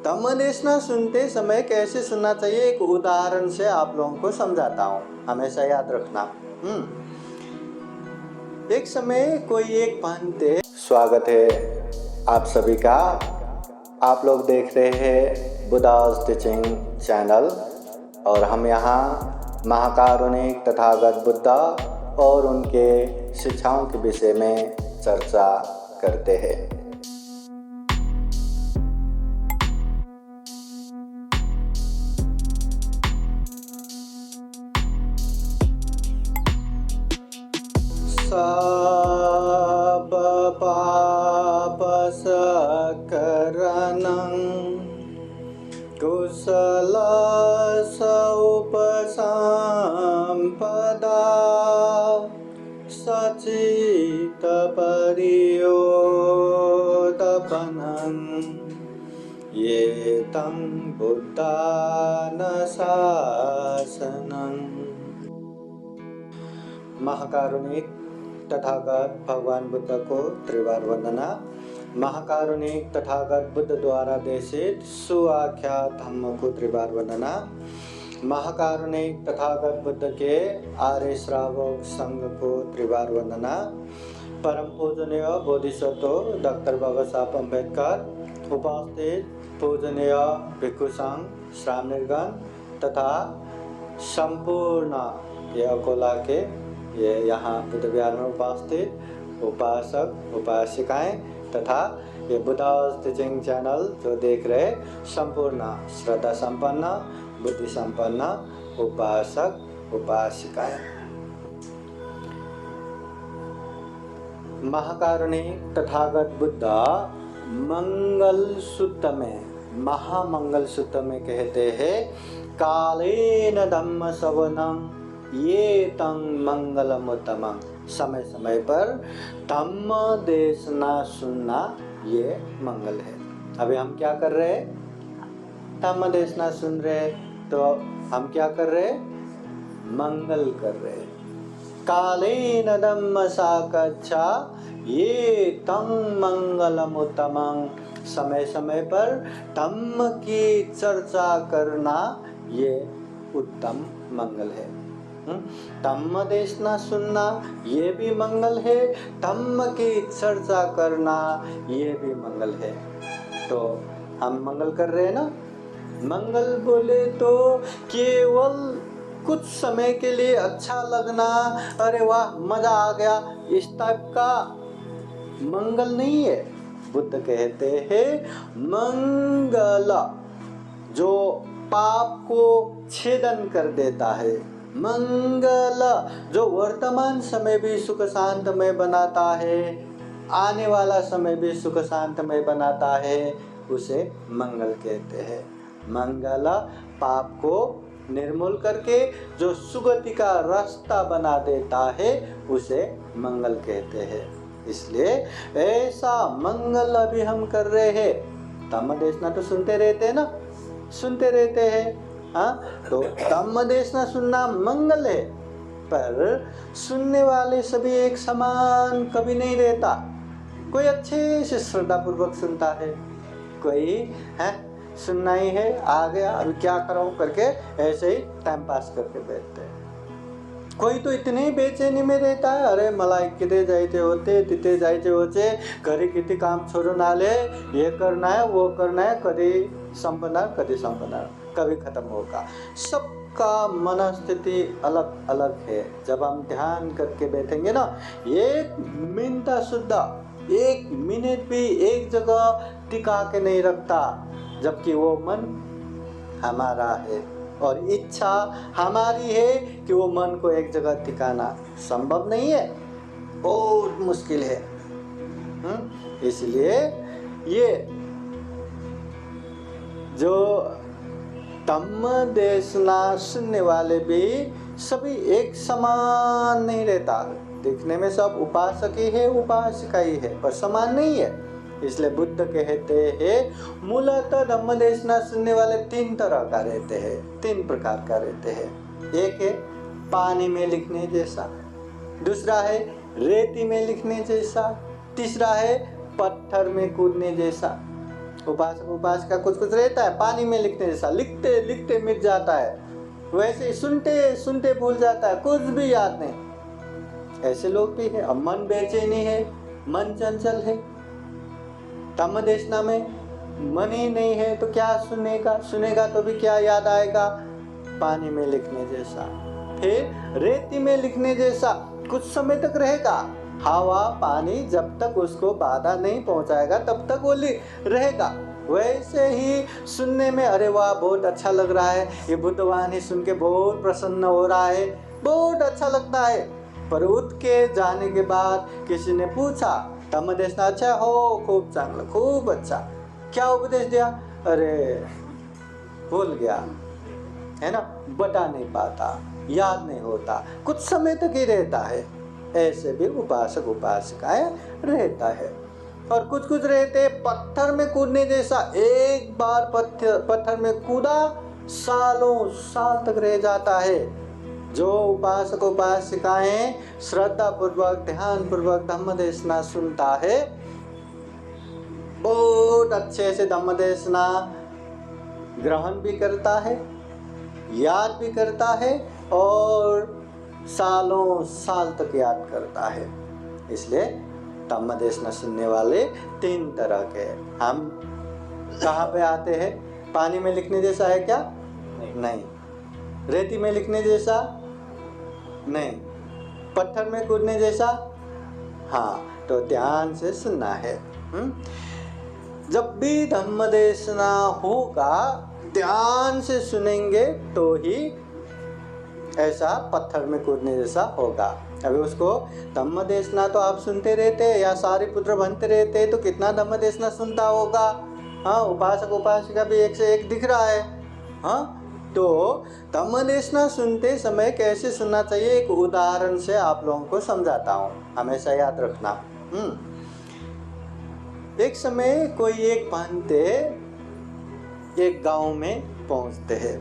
धम्मदेशना सुनते समय कैसे सुनना चाहिए, एक उदाहरण से आप लोगों को समझाता हूँ, हमेशा याद रखना। एक समय कोई एक पंडित, स्वागत है आप सभी का। आप लोग देख रहे हैं बुद्धास टीचिंग चैनल और हम यहाँ महाकारुणिक तथागत बुद्धा और उनके शिक्षाओं के विषय में चर्चा करते हैं। सब पाप सकरणं कुशल उपसंपदा सचित परियोदपनं ये तं बुद्धानुशासनं। महाकारुणिक तथागत भगवान बुद्ध को त्रिवार वंदना। महाकारुणिक तथागत बुद्ध द्वारा देशित सुआख्यात धम्म को त्रिवार वंदना। महाकारुणिक तथागत बुद्ध के आर्य श्रावक संघ को त्रिवार वंदना। परम पूजनीय बोधिसत्व डॉक्टर बाबा साहब अम्बेडकर, उपस्थित पूजनीय भिक्षु संघ श्रामणीगण तथा संपूर्ण ये अकोला के ये यहाँ बुद्ध विहार में उपस्थित उपासक उपासिकाएं तथा ये बुद्धास टीचिंग चैनल जो देख रहे संपूर्ण श्रद्धा संपन्न बुद्धि संपन्न उपासक उपासिकाएं। महाकारुणिक तथागत बुद्ध मंगल सूत्र में महामंगल सूत्र में कहते हैं, कालेन धम्म श्रवणं ये तं मंगलमुत्तमं। समय समय पर धम्म देशना सुनना ये मंगल है। अभी हम क्या कर रहे हैं, धम्म देशना सुन रहे, तो हम क्या कर रहे, मंगल कर रहे। कालेन धम्म साकच्छा ये तं मंगलमुत्तमं। समय समय पर धम्म की चर्चा करना ये उत्तम मंगल है। धम्म देशना सुनना ये भी मंगल है, धम्म की चर्चा करना ये भी मंगल है। तो हम मंगल कर रहे हैं ना। मंगल बोले तो केवल कुछ समय के लिए अच्छा लगना, अरे वाह मजा आ गया, इस टाइप का मंगल नहीं है। बुद्ध कहते हैं मंगल जो पाप को छेदन कर देता है, मंगल जो वर्तमान समय भी सुख शांतमय बनाता है, आने वाला समय भी सुख शांतमय बनाता है, उसे मंगल कहते हैं। मंगल पाप को निर्मूल करके जो सुगति का रास्ता बना देता है उसे मंगल कहते हैं। इसलिए ऐसा मंगल अभी हम कर रहे हैं। धम्म देशना तो सुनते रहते हैं ना, सुनते रहते हैं। हाँ, तो धम्म देशना सुनना मंगल है, पर सुनने वाले सभी एक समान कभी नहीं रहता। कोई अच्छे से श्रद्धा पूर्वक सुनता है, कोई है सुनना ही है, आ गया अभी क्या करो करके ऐसे ही टाइम पास करके बैठते हैं। कोई तो इतनी बेचैनी में रहता है, अरे मलाई किते जायचे होते तिथे जायचे होते, घरी किती काम छोड़ो नाले, ये करना है वो करना है, कभी संपन्नर कभी खत्म होगा। सबका मनस्थिति अलग अलग है। जब हम ध्यान करके बैठेंगे ना, एक मिनट भी एक जगह टिका के नहीं रखता, जबकि वो मन हमारा है और इच्छा हमारी है कि वो मन को एक जगह टिकाना संभव नहीं है, बहुत मुश्किल है। इसलिए ये जो धम्म देशना सुनने वाले भी सभी एक समान नहीं रहता। दिखने में सब उपासक ही है, उपासिका ही है, पर समान नहीं है। इसलिए बुद्ध कहते हैं मूलतः धम्म देशना सुनने वाले तीन तरह का रहते हैं, तीन प्रकार का रहते हैं। एक है पानी में लिखने जैसा, दूसरा है रेती में लिखने जैसा, तीसरा है पत्थर में कूदने जैसा। उपासक उपासिका कुछ कुछ रहता है पानी में लिखने जैसा, लिखते लिखते मिट जाता है, वैसे ही सुनते सुनते भूल जाता है, कुछ भी याद नहीं। ऐसे लोग भी हैं। अब मन बेचैनी है, मन चंचल है, तम देशना में मन ही नहीं है तो क्या सुनेगा, सुनेगा तो भी क्या याद आएगा। पानी में लिखने जैसा, फिर रेती में लिखने जैसा कुछ समय तक रहेगा। हवा पानी जब तक उसको बाधा नहीं पहुंचाएगा तब तक वो रहेगा। वैसे ही सुनने में अरे वाह बहुत अच्छा लग रहा है, ये बुद्धवाणी सुन के बहुत प्रसन्न हो रहा है, बहुत अच्छा लगता है। पर उठ के जाने के बाद किसी ने पूछा तम देशना अच्छा हो, खूब चांगला, खूब अच्छा, क्या उपदेश दिया, अरे भूल गया, है ना, बता नहीं पाता, याद नहीं होता, कुछ समय तक ही रहता है। ऐसे भी उपासक उपासिकाएं रहता है। और कुछ कुछ रहते पत्थर में कूदने जैसा, एक बार पत्थर में कूदा सालों साल तक रह जाता है। जो उपासक उपासिकाएं श्रद्धा पूर्वक ध्यान पूर्वक धम्म देशना सुनता है, बहुत अच्छे से धम्म देशना ग्रहण भी करता है, याद भी करता है और सालों साल तक याद करता है। इसलिए धम्म देशना सुनने वाले 3 तरह के। हम कहाँ पे आते हैं? पानी में लिखने जैसा है क्या? नहीं। रेती में लिखने जैसा? नहीं। पत्थर में कूदने जैसा? हाँ, तो ध्यान से सुनना है। जब भी धम्म देशना होगा ध्यान से सुनेंगे तो ही ऐसा पत्थर में कूदने जैसा होगा। अभी उसको धम्म देशना तो आप सुनते रहते या सारे पुत्र बनते रहते तो कितना धम्म देशना सुनता होगा। हाँ, उपासक उपासिका भी एक से एक दिख रहा है। हाँ, तो धम्म देशना सुनते समय कैसे सुनना चाहिए एक उदाहरण से आप लोगों को समझाता हूँ, हमेशा याद रखना। एक समय कोई एक भंते एक गांव में पहुंचते हैं।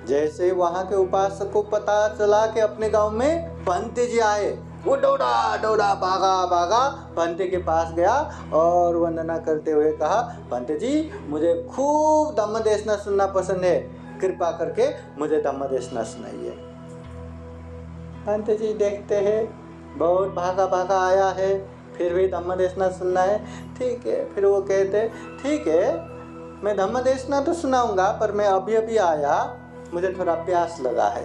जैसे वहां के उपासक को पता चला कि अपने गांव में भंते जी आए, वो दौड़ा दौड़ा भागा भागा भंते के पास गया और वंदना करते हुए कहा, भंते जी मुझे खूब धम्म देशना सुनना पसंद है, कृपा करके मुझे धम्म देशना सुनाइए। भंते जी देखते हैं बहुत भागा भागा आया है, फिर भी धम्म देशना सुनना है, ठीक है। फिर वो कहते ठीक है मैं धम्म देशना तो सुनाऊंगा, पर मैं अभी अभी आया, मुझे थोड़ा प्यास लगा है।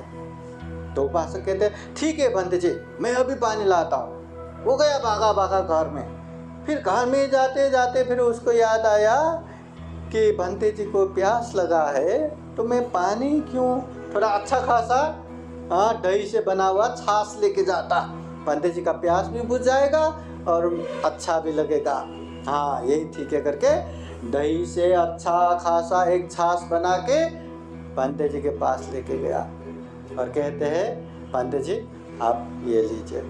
तो उपासक कहते ठीक है भंते जी मैं अभी पानी लाता हूँ। वो गया भागा भागा घर में। फिर घर में जाते जाते फिर उसको याद आया कि भंते जी को प्यास लगा है तो मैं पानी क्यों थोड़ा अच्छा खासा दही से बना हुआ छाछ लेके जाता, भंते जी का प्यास भी बुझ जाएगा और अच्छा भी लगेगा। हाँ यही ठीक है करके दही से अच्छा खासा एक छाछ बना के भंते जी के पास लेके गया और कहते हैं भंते जी आप ये लीजिए।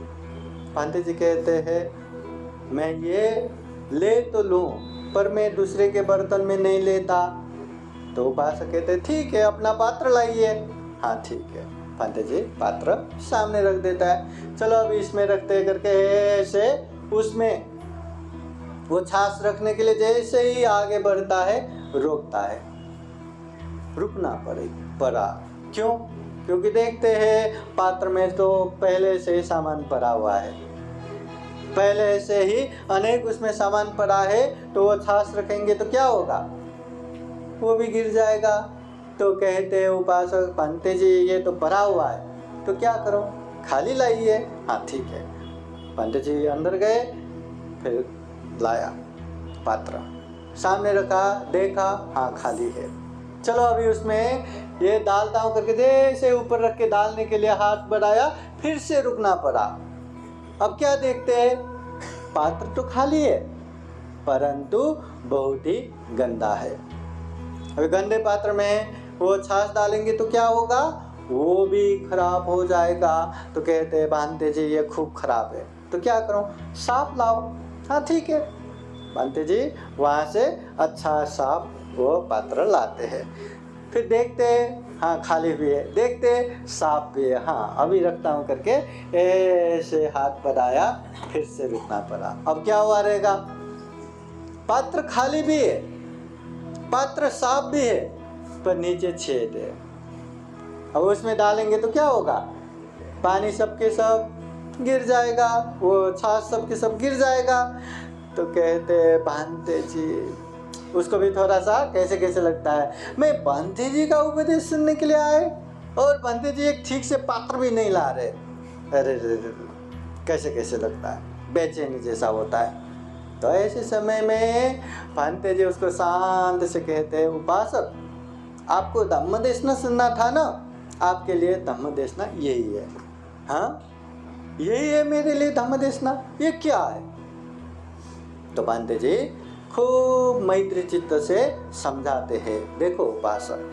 भंते जी कहते हैं मैं ये ले तो लूँ पर मैं दूसरे के बर्तन में नहीं लेता। तो उपासक कहते ठीक है अपना पात्र लाइए। हाँ ठीक है। भंते जी पात्र सामने रख देता है, चलो अभी इसमें रखते करके ऐसे उसमें वो छाछ रखने के लिए जैसे ही आगे बढ़ता है रोकता है, रुकना पड़ा। क्यों? क्योंकि देखते हैं पात्र में तो पहले से ही सामान पड़ा हुआ है, पहले से ही अनेक उसमें सामान पड़ा है, तो वो छाछ रखेंगे तो क्या होगा, वो भी गिर जाएगा। तो कहते हैं उपासक भंते जी ये तो भरा हुआ है तो क्या करो खाली लाइए। हाँ ठीक है। भंते जी अंदर गए, फिर लाया पात्र सामने रखा, देखा हाँ खाली है, चलो अभी उसमें ये डालता हूँ करके जैसे ऊपर रख के डालने के लिए हाथ बढ़ाया, फिर से रुकना पड़ा। अब क्या देखते हैं पात्र तो खाली है परंतु बहुत ही गंदा है। अभी गंदे पात्र में वो छाछ डालेंगे तो क्या होगा, वो भी खराब हो जाएगा। तो कहते हैं भंते जी ये खूब खराब है तो क्या करो साफ लाओ। हाँ ठीक है। भंते जी वहाँ से अच्छा साफ वो पात्र लाते हैं, फिर देखते हैं हाँ खाली भी है, देखते हैं साफ भी है, हाँ अभी रखता हूँ करके ऐसे हाथ बढ़ाया, फिर से रुकना पड़ा। अब क्या हुआ रहेगा, पात्र खाली भी है पात्र साफ भी है पर नीचे छेद है। अब उसमें डालेंगे तो क्या होगा, पानी सबके सब गिर जाएगा, वो छाछ सबके सब गिर जाएगा। तो कहते भांते जी, उसको भी थोड़ा सा कैसे कैसे लगता है, मैं भांते जी का उपदेश सुनने के लिए आए और भांते जी एक ठीक से पात्र भी नहीं ला रहे। अरे कैसे कैसे लगता है, बेचैनी जैसा होता है। तो ऐसे समय में भांते जी उसको शांत से कहते हैं, उपासक आपको धम्म देशना सुनना था ना, आपके लिए धम्म देशना यही है। हाँ, यही है मेरे लिए धम्म देशना, ये क्या है? तो भांते जी खूब मैत्री चित्त से समझाते हैं, देखो उपासक,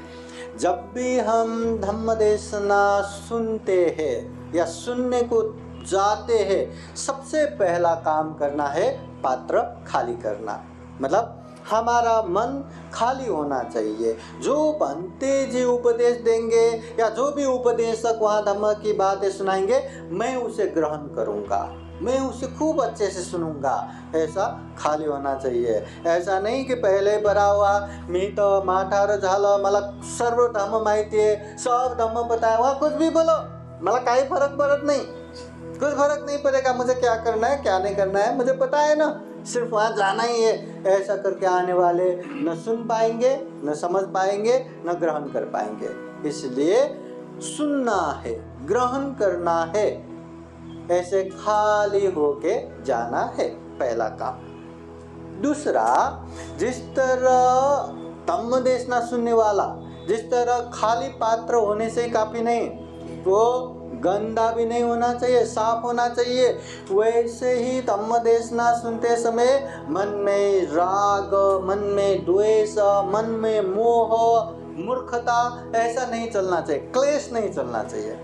जब भी हम धम्म देशना सुनते हैं या सुनने को जाते हैं, सबसे पहला काम करना है पात्र खाली करना। मतलब हमारा मन खाली होना चाहिए। जो भांते जी उपदेश देंगे या जो भी उपदेशक वहाँ धम्म की बातें सुनाएंगे, मैं उसे ग्रहण करूँगा, मैं उसे खूब अच्छे से सुनूंगा, ऐसा खाली होना चाहिए। ऐसा नहीं कि पहले बरा हुआ मी तो माठार झालं, मला सर्व धम्म माहिती आहे, सब धम्म पता है, वहाँ कुछ भी बोलो मला काही फर्क पड़त नहीं, कुछ फर्क नहीं पड़ेगा, मुझे क्या करना है क्या नहीं करना है मुझे पता है ना, सिर्फ वहाँ जाना ही है। ऐसा करके आने वाले न सुन पाएंगे, न समझ पाएंगे, न ग्रहण कर पाएंगे। इसलिए सुनना है, ग्रहण करना है, ऐसे खाली होके जाना है, पहला काम। दूसरा, जिस तरह धम्म देशना सुनने वाला जिस तरह खाली पात्र होने से काफी नहीं, वो गंदा भी नहीं होना चाहिए, साफ होना चाहिए, वैसे ही धम्म देशना सुनते समय मन में राग, मन में द्वेष, मन में मोह, मूर्खता ऐसा नहीं चलना चाहिए, क्लेश नहीं चलना चाहिए।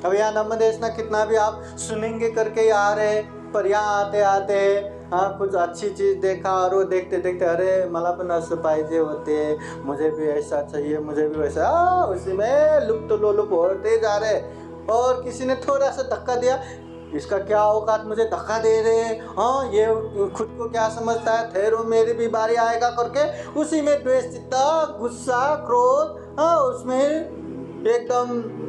अब यहाँ धम्म देशना कितना भी आप सुनेंगे करके आ रहे, पर यहाँ आते आते हाँ कुछ अच्छी चीज़ देखा और वो देखते देखते अरे मला पण असं पाहिजे होते, मुझे भी ऐसा चाहिए, मुझे भी वैसा, उसी में लुप्त लोलुप होते जा रहे। और किसी ने थोड़ा सा धक्का दिया, इसका क्या औकात मुझे धक्का दे रहे, हाँ ये खुद को क्या समझता है, ठहरो मेरी भी बारी आएगा करके उसी में द्वेष, चित्ता, गुस्सा, क्रोध, हाँ उसमें एकदम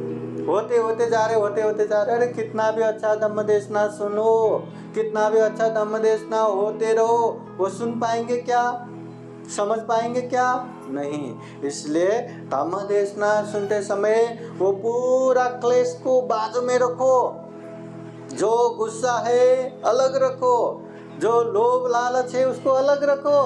होते होते जा रहे। अरे कितना भी अच्छा धम्म देशना सुनो, कितना भी अच्छा धम्म देशना होते रहो, वो सुन पाएंगे क्या, समझ पाएंगे क्या? नहीं। इसलिए धम्म देशना सुनते समय वो पूरा क्लेश को बाजू में रखो, जो गुस्सा है अलग रखो, जो लोभ लालच है उसको अलग रखो,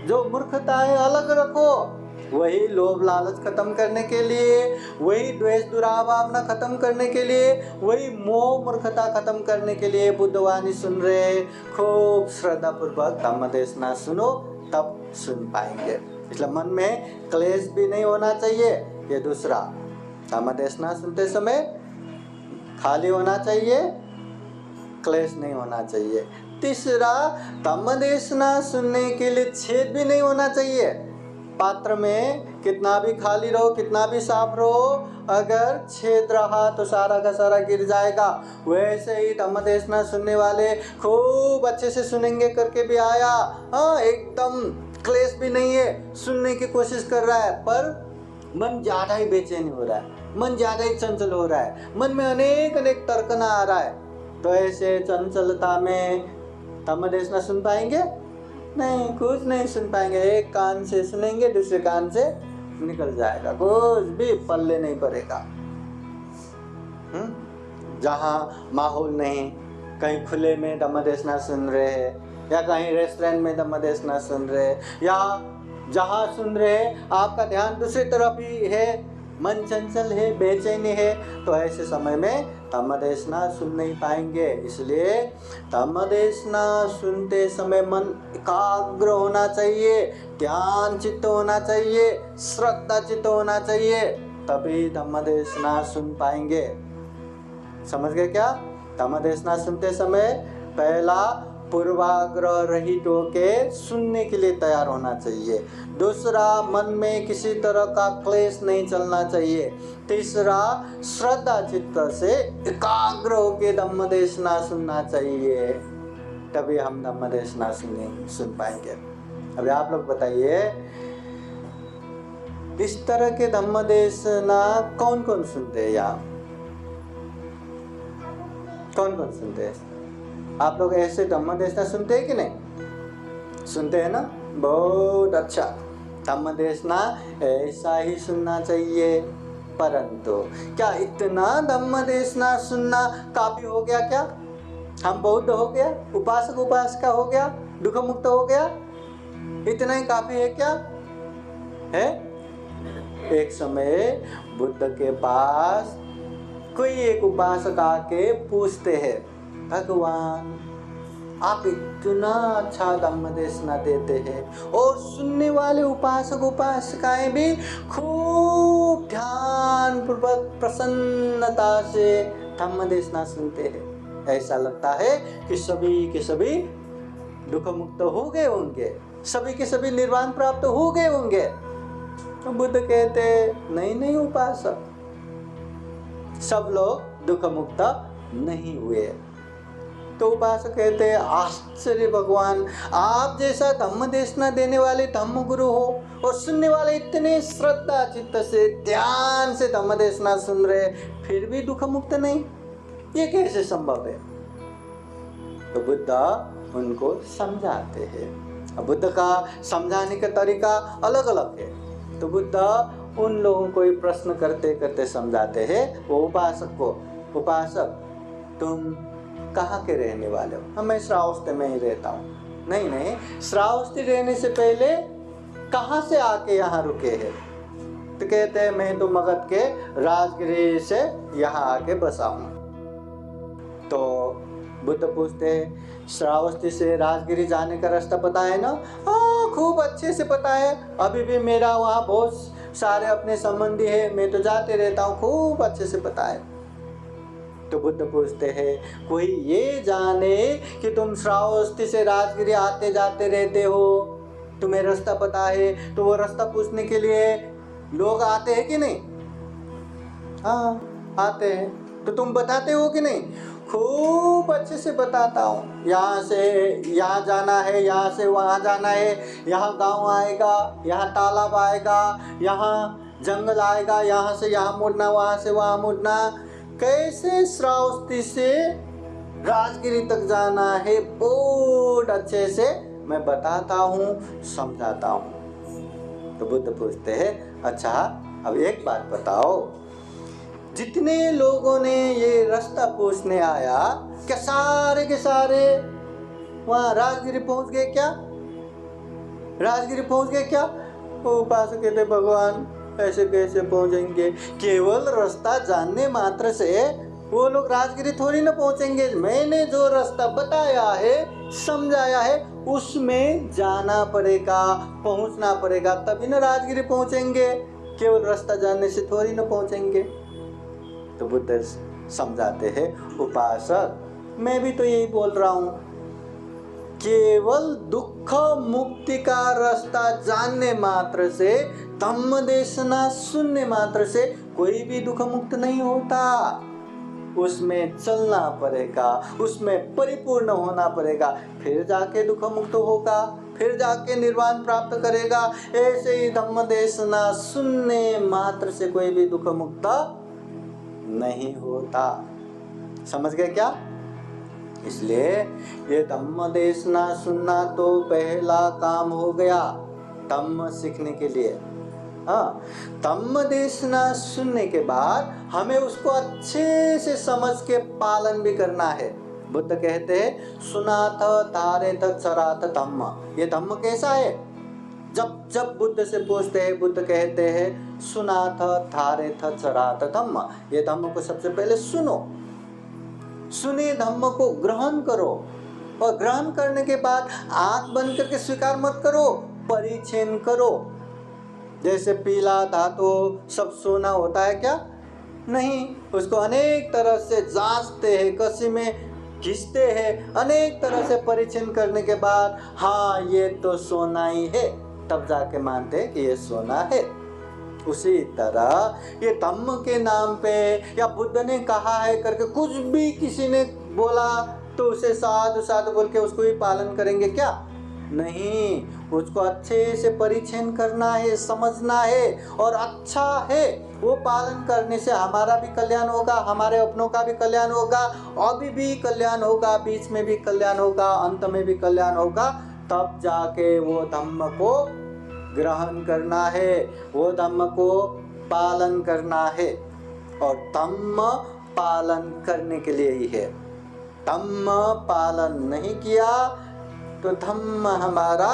जो मूर्खता है अलग रखो। वही लोभ लालच खत्म करने के लिए, वही द्वेष दुराभावना खत्म करने के लिए, वही मोह मूर्खता खत्म करने के लिए बुद्धवाणी सुन रहे। खूब श्रद्धा पूर्वक धम्म देशना सुनो, तब सुन पाएंगे। इसलिए मन में क्लेश भी नहीं होना चाहिए। ये दूसरा, धम्म देशना सुनते समय खाली होना चाहिए, क्लेश नहीं होना चाहिए। तीसरा, धम्म देशना सुनने के लिए छेद भी नहीं होना चाहिए। पात्र में कितना भी खाली रहो, कितना भी साफ रहो, अगर छेद रहा तो सारा का सारा गिर जाएगा। वैसे ही धम्म देशना सुनने वाले खूब अच्छे से सुनेंगे करके भी आया, हाँ एकदम क्लेश भी नहीं है, सुनने की कोशिश कर रहा है, पर मन ज़्यादा ही बेचैन हो रहा है, मन ज़्यादा ही चंचल हो रहा है, मन में अनेक अनेक तर्कना आ रहा है। तो ऐसे चंचलता में धम्म देशना सुन पाएंगे? नहीं, कुछ नहीं सुन पाएंगे। एक कान से सुनेंगे, दूसरे कान से निकल जाएगा, कुछ भी पल्ले नहीं पड़ेगा। जहाँ माहौल नहीं, कहीं खुले में धम्म देशना सुन रहे हैं, या कहीं रेस्टोरेंट में धम्म देशना सुन रहे हैं, या जहाँ सुन रहे हैं आपका ध्यान दूसरी तरफ ही है, मन चंचल है, बेचैनी है, तो ऐसे समय में धम्म देशना सुन नहीं पाएंगे। इसलिए धम्म देशना सुनते समय मन एकाग्र होना चाहिए, ध्यान चित्त होना चाहिए, श्रद्धा चित्त होना चाहिए, तभी धम्म देशना सुन पाएंगे। समझ गए क्या? धम्म देशना सुनते समय पहला, पूर्वाग्रह रहित होके सुनने के लिए तैयार होना चाहिए। दूसरा, मन में किसी तरह का क्लेश नहीं चलना चाहिए। तीसरा, श्रद्धा चित्त से एकाग्र होके धम्म देशना सुनना चाहिए, तभी हम धम्म देशना सुन पाएंगे। अभी आप लोग बताइए, इस तरह के धम्म देशना कौन कौन सुनते हैं यहाँ? कौन कौन सुनते हैं? आप लोग ऐसे धम्म देशना सुनते हैं कि नहीं? सुनते हैं ना? बहुत अच्छा। धम्म देशना ऐसा ही सुनना चाहिए। परंतु क्या इतना धम्म देशना सुनना काफी हो गया क्या? हम बौद्ध हो गया, उपासक उपासिका हो गया, दुख मुक्त हो गया, इतना ही काफी है क्या? है? एक समय बुद्ध के पास कोई एक उपासक आके पूछते हैं, भगवान आप इतना अच्छा धम्म देशना देते हैं और सुनने वाले उपासक उपासिकाएं भी खूब ध्यान पूर्वक प्रसन्नता से धम्म देशना सुनते हैं। ऐसा लगता है कि सभी के सभी दुख मुक्त हो गए होंगे, सभी के सभी निर्वाण प्राप्त हो गए होंगे। तो बुद्ध कहते नहीं नहीं उपासक, सब लोग दुख मुक्त नहीं हुए। तो उपासक कहते आश्चर्य भगवान, आप जैसा धम्म देशना देने वाले धम्म गुरु हो और सुनने वाले इतने श्रद्धा चित्त से ध्यान से धम्म देशना सुन रहे, फिर भी दुख मुक्त नहीं, ये कैसे संभव है? तो बुद्ध उनको समझाते हैं। अब बुद्ध का समझाने का तरीका अलग अलग है। तो बुद्ध उन लोगों को ही प्रश्न करते करते समझाते हैं। वो उपासक को, उपासक तुम कहाँ के रहने वाले हो? मैं श्रावस्ती में ही रहता हूँ। नहीं नहीं, श्रावस्ती रहने से पहले कहाँ से आके यहाँ रुके हैं? तो कहते हैं मैं तो मगध के राजगिरी से यहाँ आके बसा हूँ। तो बुद्ध पूछते हैं श्रावस्ती से राजगिरी जाने का रास्ता पता है ना? हाँ खूब अच्छे से पता है, अभी भी मेरा वहाँ बहुत सारे अपने संबंधी है, मैं तो जाते रहता हूँ, खूब अच्छे से पता है। तो बुद्ध पूछते हैं कोई ये जाने कि तुम श्रावस्ती से राजगिरी आते जाते रहते हो, तुम्हें रास्ता पता है? तो वो रास्ता पूछने के लिए लोग आते हैं कि नहीं? हाँ आते हैं। तो तुम बताते हो कि नहीं? खूब अच्छे से बताता हूँ। यहाँ से यहाँ जाना है, यहाँ से वहाँ जाना है, यहाँ गांव आएगा, यहाँ तालाब आएगा, यहाँ जंगल आएगा, यहाँ से यहाँ मुड़ना, वहाँ से वहाँ मुड़ना, कैसे श्रावस्ती से राजगिरी तक जाना है बहुत अच्छे से मैं बताता हूँ, समझाता हूँ। तो बुद्ध पूछते हैं अच्छा अब एक बात बताओ, जितने लोगों ने ये रास्ता पूछने आया क्या सारे के सारे वहाँ राजगिरी पहुँच गए क्या? राजगिरी पहुँच गए क्या? वो उपासक कहते भगवान ऐसे कैसे पहुँचेंगे? केवल रास्ता जानने मात्र से वो लोग राजगिरी थोड़ी ना पहुँचेंगे। मैंने जो रास्ता बताया है, समझाया है, उसमें जाना पड़ेगा, पहुँचना पड़ेगा, तभी ना राजगिरी पहुँचेंगे। केवल रास्ता जानने से थोड़ी ना पहुँचेंगे। तो बुद्ध समझाते हैं उपासक मैं भी तो यही बोल रहा हूँ, केवल दुख मुक्ति का रास्ता जानने मात्र से, धम्म देशना सुनने मात्र से कोई भी दुख मुक्त नहीं होता। उसमें चलना पड़ेगा, उसमें परिपूर्ण होना पड़ेगा, फिर जाके दुख मुक्त होगा, फिर जाके निर्वाण प्राप्त करेगा। ऐसे ही धम्म देशना सुनने मात्र से कोई भी दुख मुक्त नहीं होता। समझ गए क्या? इसलिए ये धम्म देशना सुनना तो पहला काम हो गया धम्म सीखने के लिए। हाँ, धम्म देशना सुनने के बाद हमें उसको अच्छे से समझ के पालन भी करना है। बुद्ध कहते हैं सुनाथ धारेथ चराथ धम्म। ये धम्म कैसा है? जब जब बुद्ध से पूछते हैं, बुद्ध कहते हैं सुनाथ धारेथ चराथ धम्म। ये धम्म को सबसे पहले सुनो, सुने धम्म को ग्रहण करो, और ग्रहण करने के बाद आंख बंद करके स्वीकार मत करो, परिच्छेद करो। जैसे पीला धातु सब सोना होता है क्या? नहीं, उसको अनेक तरह से जांचते हैं, कसी में घिसते हैं, अनेक तरह से परिच्छेद करने के बाद हाँ ये तो सोना ही है, तब जाके मानते हैं कि ये सोना है। उसी तरह ये धम्म के नाम पे या बुद्ध ने कहा है करके कुछ भी किसी ने बोला तो उसे साधु साधु बोल के उसको ही पालन करेंगे क्या? नहीं, उसको अच्छे से परिचय करना है, समझना है, और अच्छा है वो पालन करने से हमारा भी कल्याण होगा, हमारे अपनों का भी कल्याण होगा, अभी भी कल्याण होगा, बीच में भी कल्याण होगा, अंत में भी कल्याण होगा। तब जाके वो धम्म को ग्रहण करना है, वो धम्म को पालन करना है। और धम्म पालन करने के लिए ही है। धम्म पालन नहीं किया तो धम्म हमारा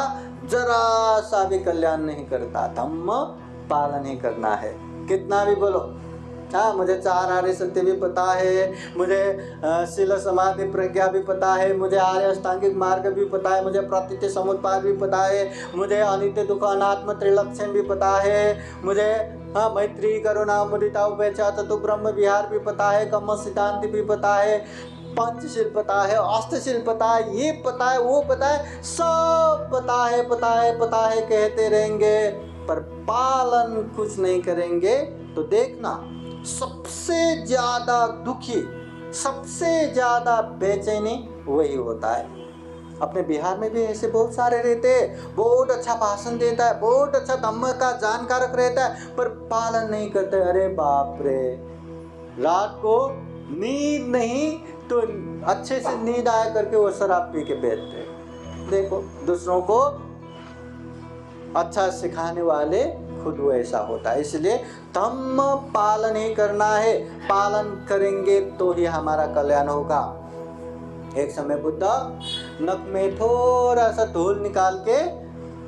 जरा सा भी कल्याण नहीं करता। धम्म पालन ही करना है। कितना भी बोलो, हाँ मुझे 4 आर्य सत्य भी पता है, मुझे शील समाधि प्रज्ञा भी पता है, मुझे आर्य अष्टांगिक मार्ग भी पता है, मुझे प्रतीति समुत्पाद भी पता है, मुझे अनित्य दुख अनात्म त्रिलक्षण भी पता है, मुझे मैत्री करुणा मुदिता उपेक्षा चतुर ब्रह्म विहार भी पता है, कर्म सिद्धांत भी पता है, पंचशील पता है, अष्टशील पता है, ये पता है, वो पता है, सब पता है, पता है, पता है कहते रहेंगे, पर पालन कुछ नहीं करेंगे तो देखना सबसे ज्यादा दुखी, सबसे ज्यादा बेचैनी वही होता है। अपने बिहार में भी ऐसे बहुत सारे रहते हैं, बहुत अच्छा भाषण देता है, बहुत अच्छा धम्म का जानकारक रहता है, पर पालन नहीं करते। अरे बाप रे, रात को नींद नहीं तो अच्छे से नींद आया करके वो शराब पी के बैठते। देखो, दूसरों को अच्छा सिखाने वाले खुद वैसा होता है। इसलिए धम्म पालन ही करना है, पालन करेंगे तो ही हमारा कल्याण होगा। एक समय बुद्ध नख में थोड़ा सा धूल निकाल के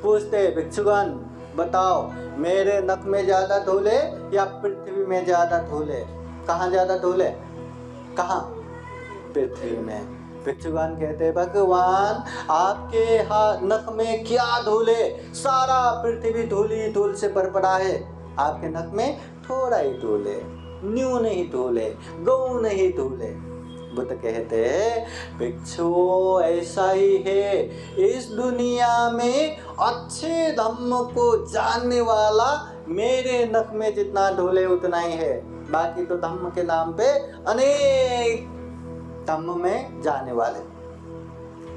पूछते, भिक्षुगण बताओ मेरे नख में ज्यादा धूल है या पृथ्वी में ज्यादा धूल है? कहाँ ज्यादा धूल है? कहाँ? पृथ्वी में। भिक्षुगण कहते, भगवान आपके नख में क्या धूल है? सारा पृथ्वी धूल ही धूल से भर पड़ा है, आपके नख में थोड़ा ही धूल है, न्यून ही धूल है, गौण ही धूल है। बुद्ध कहते हैं, भिक्षु ऐसा ही है, इस दुनिया में अच्छे धम्म को जानने वाला मेरे नख में जितना धूल है उतना ही है, बाकी तो धम्म के नाम पे अनेक धम्म में जाने वाले।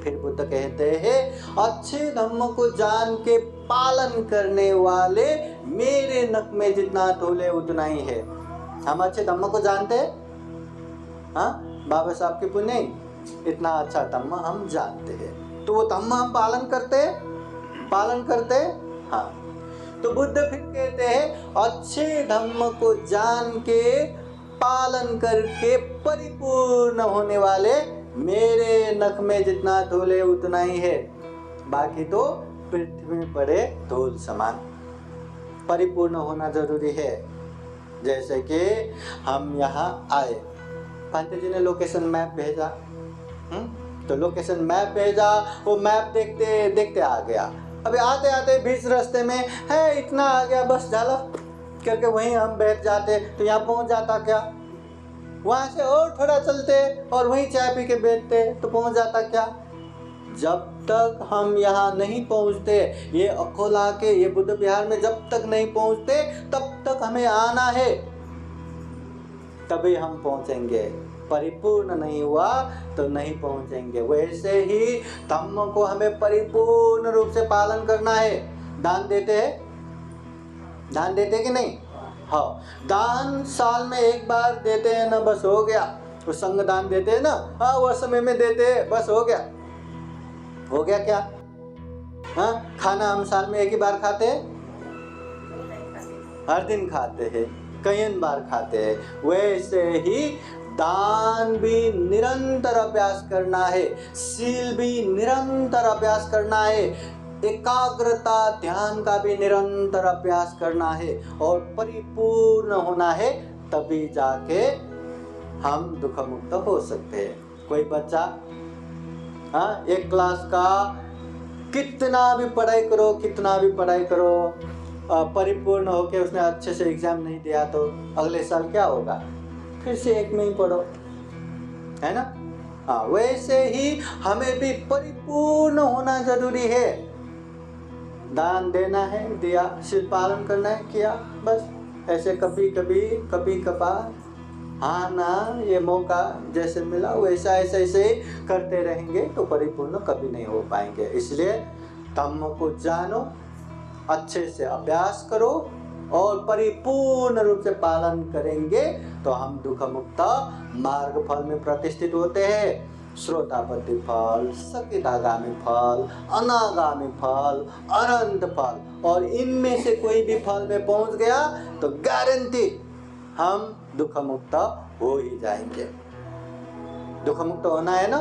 फिर बुद्ध कहते हैं, अच्छे धम्म को जान के पालन करने वाले मेरे नख में जितना धूल है उतना ही है। हम अच्छे धम्म को जानते हैं, हाँ बाबा साहब की पुण्य, इतना अच्छा धम्म हम जानते हैं, तो वो धम्म हम पालन करते हाँ। तो बुद्ध फिर कहते हैं, अच्छे धम्म को जान के पालन करके परिपूर्ण होने वाले मेरे नख में जितना धूल है उतना ही है, बाकी तो पृथ्वी में पड़े धूल समान। परिपूर्ण होना जरूरी है। जैसे कि हम यहाँ आए, पंत जी ने लोकेशन मैप भेजा, तो लोकेशन मैप भेजा, वो मैप देखते देखते आ गया। अभी आते आते बीच रास्ते में है इतना आ गया, बस झाला करके वहीं हम बैठ जाते तो यहाँ पहुँच जाता क्या? वहाँ से और थोड़ा चलते और वहीं चाय पी के बैठते तो पहुँच जाता क्या? जब तक हम यहाँ नहीं पहुँचते, ये अकोला के ये बुद्ध विहार में जब तक नहीं पहुँचते, तब तक हमें आना है, तभी हम पहुँचेंगे। परिपूर्ण नहीं हुआ तो नहीं पहुँचेंगे। वैसे ही धम्म को हमें परिपूर्ण रूप से पालन करना है। दान देते हैं, दान देते कि नहीं? हाँ, दान साल में एक बार देते हैं ना, बस हो गया। वो संग दान देते हैं ना, हाँ वो समय में देते हैं, बस हो गया। हो गया क्या? हाँ, खाना हम साल में एक ही बार खाते हैं? हर दिन खाते हैं, कई बार खाते हैं। वैसे ही दान भी निरंतर अभ्यास करना है, शील भी निरंतर अभ्यास करना है, एकाग्रता ध्यान का भी निरंतर अभ्यास करना है और परिपूर्ण होना है, तभी जाके हम दुख मुक्त हो सकते हैं। कोई बच्चा हाँ, एक क्लास का कितना भी पढ़ाई करो, परिपूर्ण होके उसने अच्छे से एग्जाम नहीं दिया तो अगले साल क्या होगा? फिर से एक में ही पढ़ो, है ना? हाँ, वैसे ही हमें भी परिपूर्ण होना जरूरी है। दान देना है, दिया, शील पालन करना है, किया, बस। ऐसे कभी कभार, हाँ ना, ये मौका जैसे मिला वैसा ऐसे करते रहेंगे तो परिपूर्ण कभी नहीं हो पाएंगे। इसलिए धम्म को जानो, अच्छे से अभ्यास करो और परिपूर्ण रूप से पालन करेंगे तो हम दुख मुक्त मार्ग फल में प्रतिष्ठित होते हैं। श्रोतापति फल, सकिदागामी फल, अनागामी फल, अनंत फल, और इनमें से कोई भी फल में पहुंच गया तो गारंटी हम दुख मुक्त हो ही जाएंगे। दुख मुक्त होना है ना,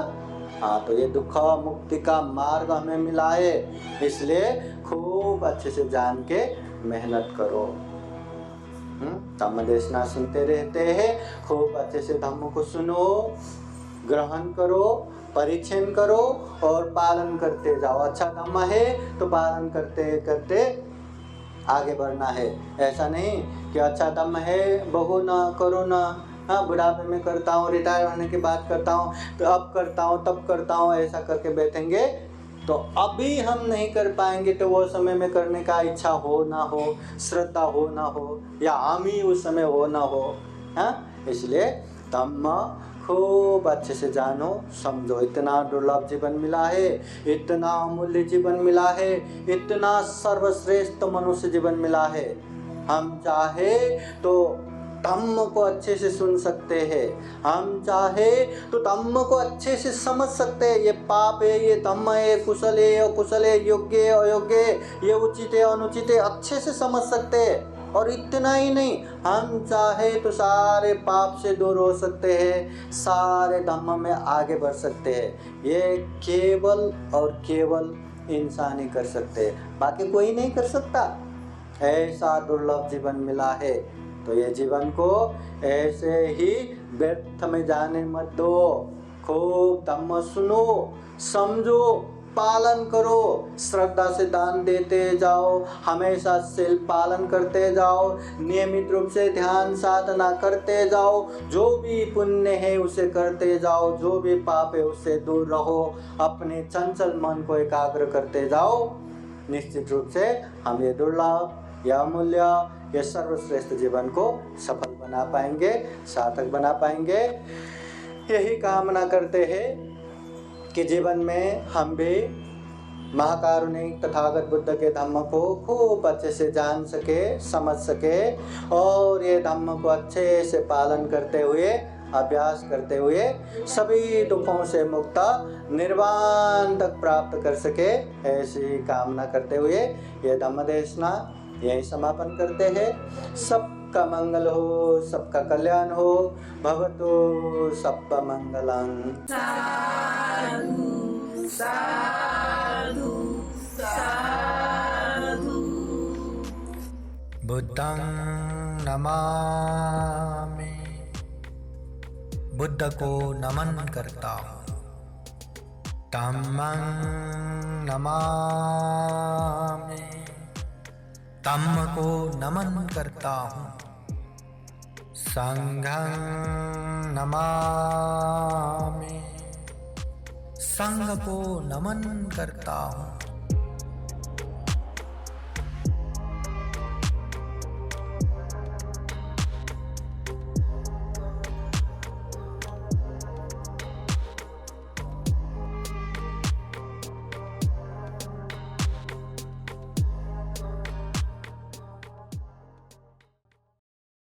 हाँ, तो ये दुख मुक्ति का मार्ग हमें मिला है, इसलिए खूब अच्छे से जान के मेहनत करो। धम्म देशना सुनते रहते हैं, खूब अच्छे से धम्म को सुनो, ग्रहण करो, परीक्षण करो और पालन करते जाओ। अच्छा धम्म है तो पालन करते करते आगे बढ़ना है। ऐसा नहीं कि अच्छा धम्म है, बहु ना करो ना, हाँ बुढ़ापे में करता हूँ, रिटायर होने के बाद करता हूँ, तो अब करता हूँ, तब करता हूँ, ऐसा करके बैठेंगे तो अभी हम नहीं कर पाएंगे। तो वो समय में करने का इच्छा हो ना हो, श्रद्धा हो ना हो, या हम ही उस समय हो ना हो, हाँ। इसलिए धम्म खूब अच्छे से जानो, समझो। इतना दुर्लभ जीवन मिला है, इतना अमूल्य जीवन मिला है, इतना सर्वश्रेष्ठ मनुष्य जीवन मिला है। हम चाहे तो धम्म को अच्छे से सुन सकते हैं, हम चाहे तो धम्म को अच्छे से समझ सकते हैं। ये पाप है, ये धम्म है, कुशल है, अकुशल है, योग्य है, अयोग्य है, ये उचित है, अनुचित है, अच्छे से समझ सकते हैं। और इतना ही नहीं, हम चाहे तो सारे पाप से दूर हो सकते हैं, सारे धम्म में आगे बढ़ सकते हैं। ये केवल और केवल इंसान ही कर सकते हैं, बाकी कोई नहीं कर सकता। ऐसा दुर्लभ जीवन मिला है, तो ये जीवन को ऐसे ही व्यर्थ में जाने मत दो। खूब धम्म सुनो, समझो, पालन करो, श्रद्धा से दान देते जाओ, हमेशा शील पालन करते जाओ, नियमित रूप से ध्यान साधना करते जाओ, जो भी पुण्य है उसे करते जाओ, जो भी पाप है उससे दूर रहो, अपने चंचल मन को एकाग्र करते जाओ। निश्चित रूप से हम ये दुर्लभ, यह अमूल्य, ये सर्वश्रेष्ठ जीवन को सफल बना पाएंगे, सार्थक बना पाएंगे। यही कामना करते हैं कि जीवन में हम भी महाकारुणिक तथागत बुद्ध के धम्म को खूब अच्छे से जान सके, समझ सके, और ये धम्म को अच्छे से पालन करते हुए, अभ्यास करते हुए सभी दुखों से मुक्त निर्वाण तक प्राप्त कर सके। ऐसी कामना करते हुए ये धम्म देशना यही समापन करते हैं। सबका मंगल हो, सबका कल्याण हो, भवतु सबका मंगलम। साधु साधु साधु। बुद्धं नमामि, बुद्ध को नमन करता हूँ। धम्मं नमामि, धम्म को नमन करता हूँ। संघं नमामि, संघ को नमन करता हूँ।